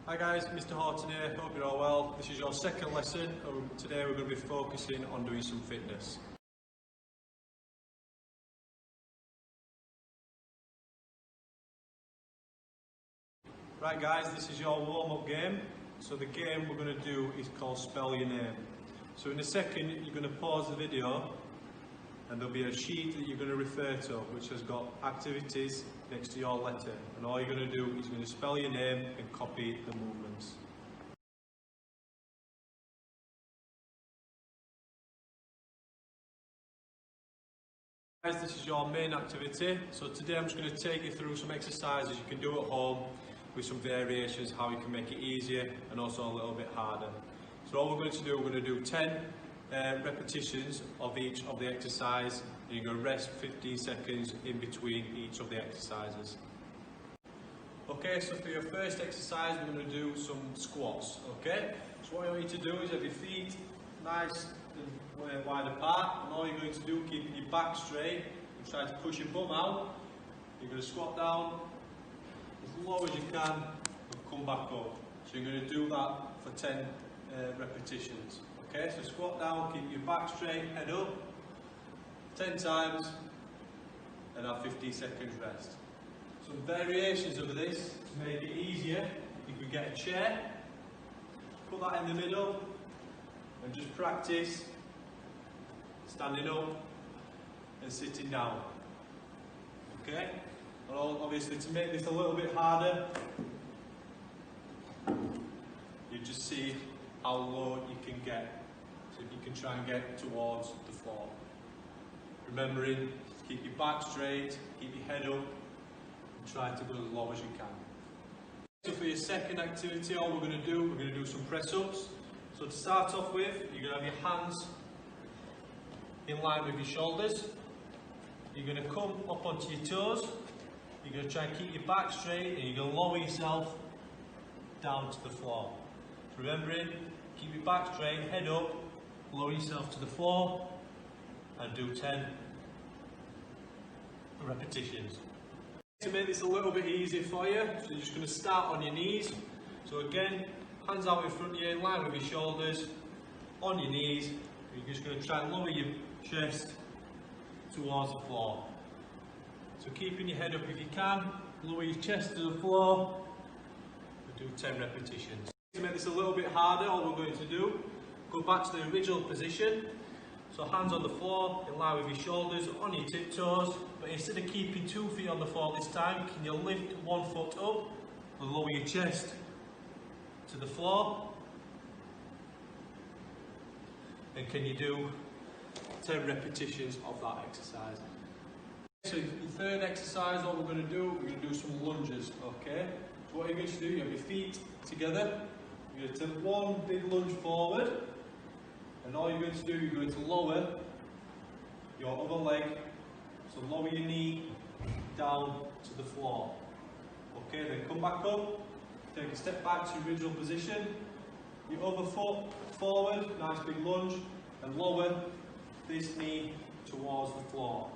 Hi guys, Mr. Horton here, hope you're all well. This is your second lesson and today we're going to be focusing on doing some fitness. Right guys, this is your warm-up game. So the game we're going to do is called Spell Your Name. So in a second you're going to pause the video and there'll be a sheet that you're going to refer to which has got activities next to your letter, and all you're going to do is you're going to spell your name and copy the movements. Guys, this is your main activity. So today I'm just going to take you through some exercises you can do at home with some variations, how you can make it easier and also a little bit harder. So all we're going to do, we're going to do 10 repetitions of each of the exercise. You're going to rest 15 seconds in between each of the exercises. Okay, so for your first exercise we're going to do some squats. Okay, so what I want you to do is have your feet nice and wide apart, and all you're going to do, keep your back straight and try to push your bum out. You're going to squat down as low as you can and come back up. So you're going to do that for 10 repetitions. Okay, so squat down, keep your back straight, head up 10 times and have 15 seconds rest. Some variations of this to make it easier. You can get a chair, put that in the middle and just practice standing up and sitting down. Okay, and obviously to make this a little bit harder, you just see how low you can get. So if you can try and get towards the floor. Remembering to keep your back straight, keep your head up, and try to go as low as you can. So for your second activity, all we're going to do some press-ups. So to start off with, you're going to have your hands in line with your shoulders. You're going to come up onto your toes. You're going to try and keep your back straight and you're going to lower yourself down to the floor. Remembering, keep your back straight, head up, lower yourself to the floor and do 10 repetitions. To make this a little bit easier for you, so you're just going to start on your knees. So again, hands out in front of you, in line with your shoulders, on your knees. You're just going to try and lower your chest towards the floor. So keeping your head up if you can, lower your chest to the floor, and do 10 repetitions. To make this a little bit harder, all we're going to do, go back to the original position. So hands on the floor, in line with your shoulders, on your tiptoes, but instead of keeping 2 feet on the floor this time, can you lift 1 foot up and lower your chest to the floor? And can you do 10 repetitions of that exercise? So your third exercise, what we're going to do some lunges, okay? So what you're going to do, you have your feet together, you're going to take one big lunge forward, and all you're going to do, you're going to lower your other leg, so lower your knee down to the floor. Okay, then come back up, take a step back to your original position, your other foot forward, nice big lunge, and lower this knee towards the floor.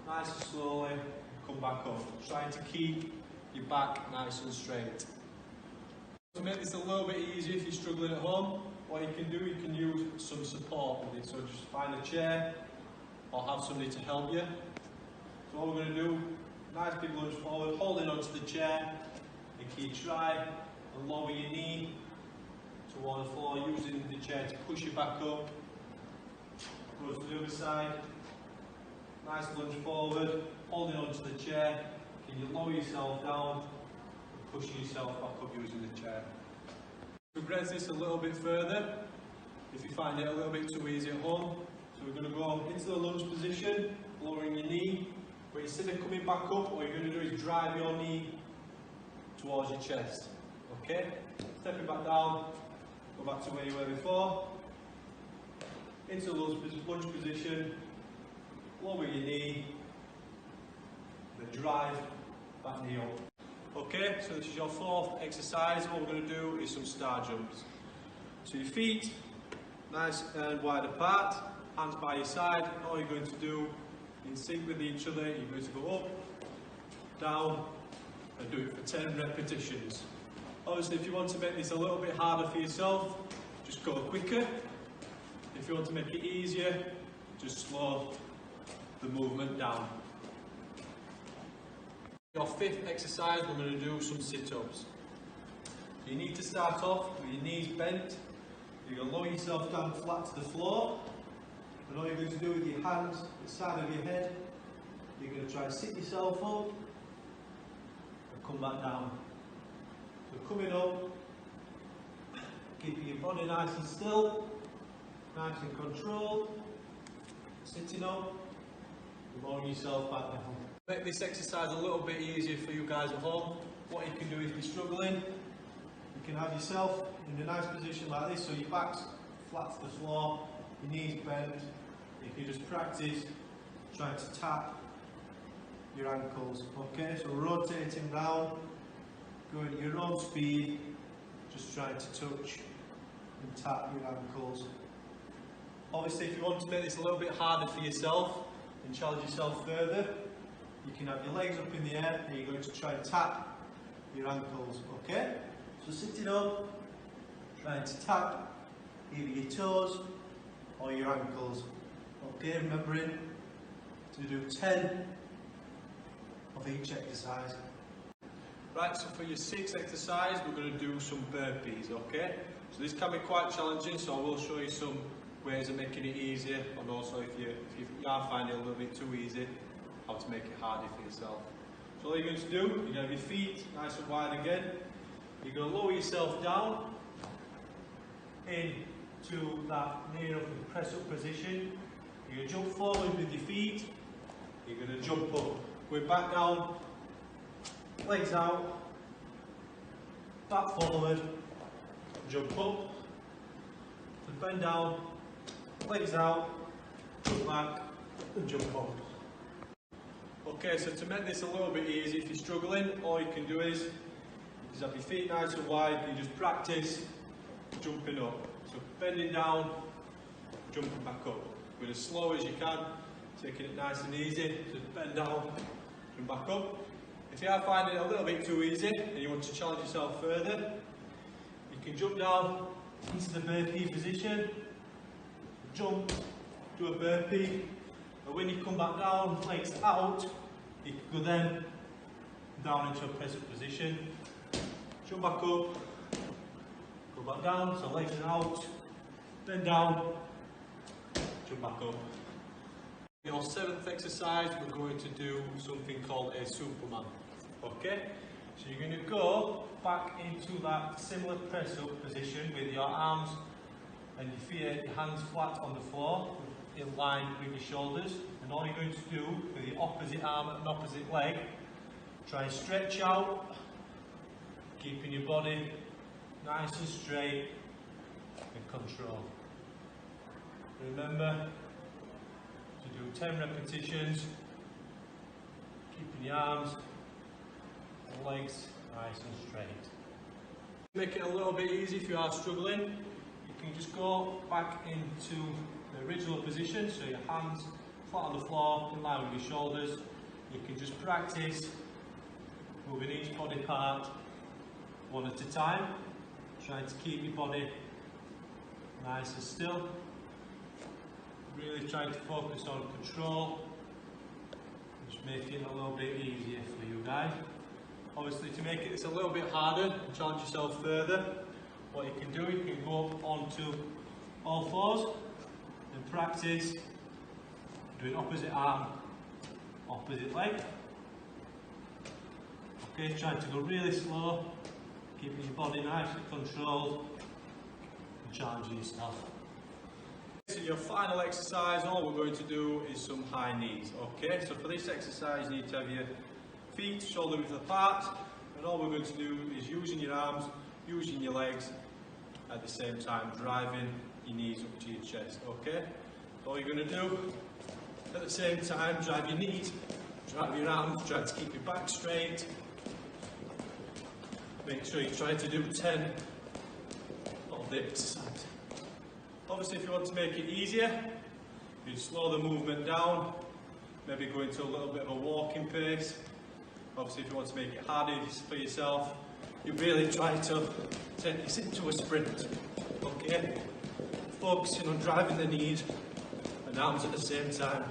Nice and slowly, come back up, trying to keep your back nice and straight. To make this a little bit easier if you're struggling at home, what you can do, you can use some support with it. So just find a chair or have somebody to help you. So what we're going to do, nice big lunge forward, holding onto the chair, and can you try and lower your knee towards the floor, using the chair to push you back up. Go to the other side, nice lunge forward, holding onto the chair, can you lower yourself down, and pushing yourself back up using the chair. Progress this a little bit further if you find it a little bit too easy at home. So we're going to go into the lunge position, lowering your knee, but instead of coming back up, what you're going to do is drive your knee towards your chest. Okay? Stepping back down, go back to where you were before, into the lunge position, lower your knee, then drive that knee up. Okay, so this is your fourth exercise. What we're going to do is some star jumps. So your feet nice and wide apart, hands by your side, and all you're going to do in sync with each other, you're going to go up, down, and do it for 10 repetitions. Obviously, if you want to make this a little bit harder for yourself, just go quicker. If you want to make it easier, just slow the movement down. Your fifth exercise, we're going to do some sit-ups. You need to start off with your knees bent. You're going to lower yourself down flat to the floor. And all you're going to do with your hands at the side of your head, you're going to try and sit yourself up and come back down. So coming up, keeping your body nice and still, nice and controlled, sitting up, lowering yourself back down. Make this exercise a little bit easier for you guys at home. What you can do if you're struggling, you can have yourself in a nice position like this, so your back's flat to the floor, your knees bent. You can just practice trying to tap your ankles, okay? So rotating round, going at your own speed, just trying to touch and tap your ankles. Obviously, if you want to make this a little bit harder for yourself and challenge yourself further, you can have your legs up in the air and you're going to try and tap your ankles, okay? So sitting up, trying to tap either your toes or your ankles, okay? Remembering to do 10 of each exercise. Right, so for your sixth exercise, we're going to do some burpees, okay? So this can be quite challenging, so I will show you some ways of making it easier, and also if you are finding it a little bit too easy, how to make it harder for yourself. So all you're going to do, you're going to have your feet nice and wide again. You're going to lower yourself down into that near enough press up position. You're going to jump forward with your feet. You're going to jump up. Going back down, legs out, back forward, jump up, and bend down, legs out, jump back, and jump up. Okay, so to make this a little bit easy, if you're struggling, all you can do is have your feet nice and wide. You just practice jumping up. So bending down, jumping back up. Going as slow as you can, taking it nice and easy. Just bend down, jump back up. If you are finding it a little bit too easy and you want to challenge yourself further, you can jump down into the burpee position, jump, do a burpee, and when you come back down, legs out, you can go then down into a press-up position, jump back up, go back down, so legs are out, then down, jump back up. Your seventh exercise, we're going to do something called a Superman. Okay? So you're going to go back into that similar press-up position with your arms and your feet, your hands flat on the floor, in line with your shoulders. And all you're going to do with your opposite arm and opposite leg, try and stretch out, keeping your body nice and straight and controlled. Remember to do 10 repetitions, keeping your arms and legs nice and straight. Make it a little bit easy if you are struggling. You can just go back into the original position, so your hands flat on the floor, in line with your shoulders. You can just practice moving each body part one at a time, trying to keep your body nice and still. Really trying to focus on control, just making it a little bit easier for you guys. Obviously, to make it a little bit harder and challenge yourself further, what you can do, you can go up onto all fours and practice doing opposite arm, opposite leg. Okay, trying to go really slow, keeping your body nice and controlled and challenging yourself. So your final exercise, all we're going to do is some high knees, okay? So for this exercise you need to have your feet shoulder width apart, and all we're going to do is using your arms, using your legs at the same time, driving your knees up to your chest, okay? So all you're going to do at the same time, drive your knees, drive your arms, try to keep your back straight. Make sure you try to do 10 of the exercise. Obviously, if you want to make it easier, you slow the movement down, maybe go into a little bit of a walking pace. Obviously, if you want to make it harder for yourself, you really try to take this into a sprint, okay? Focusing on driving the knees and arms at the same time.